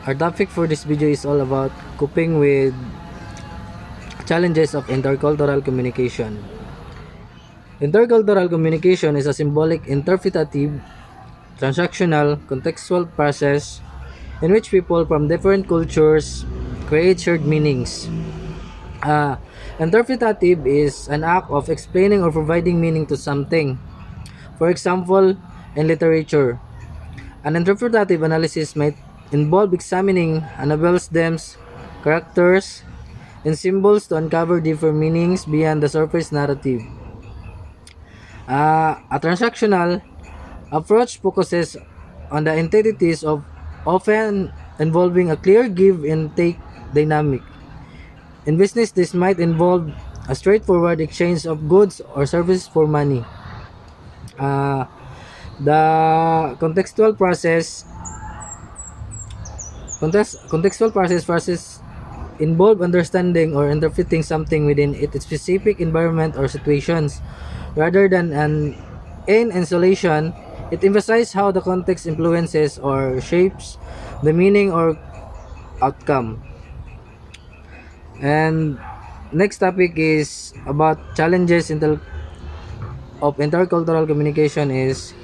Our topic for this video is all about coping with challenges of intercultural communication. Intercultural communication is a symbolic, interpretative, transactional, contextual process in which people from different cultures create shared meanings. Interpretative is an act of explaining or providing meaning to something. For example, in literature, an interpretative analysis might involve examining a novel's themes, characters, and symbols to uncover deeper meanings beyond the surface narrative. A transactional approach focuses on the entities of often involving a clear give and take dynamic. In business, this might involve a straightforward exchange of goods or services for money. Uh, the contextual process involve understanding or interpreting something within its specific environment or situations. Rather than an in isolation, it emphasizes how the context influences or shapes the meaning or outcome. And next topic is about challenges of intercultural communication is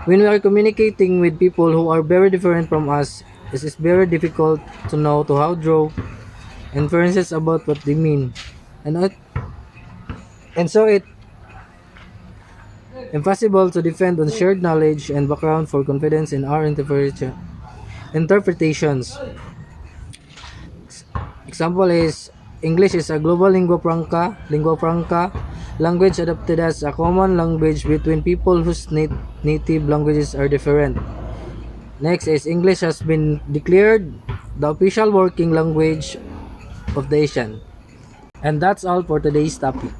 when we are communicating with people who are very different from us, it is very difficult to know to how draw inferences about what they mean. And it, and so it impossible to depend on shared knowledge and background for confidence in our interpretations. Example is English is a global lingua franca language adopted as a common language between people whose native languages are different. Next is English has been declared the official working language of the Asian. And that's all for today's topic.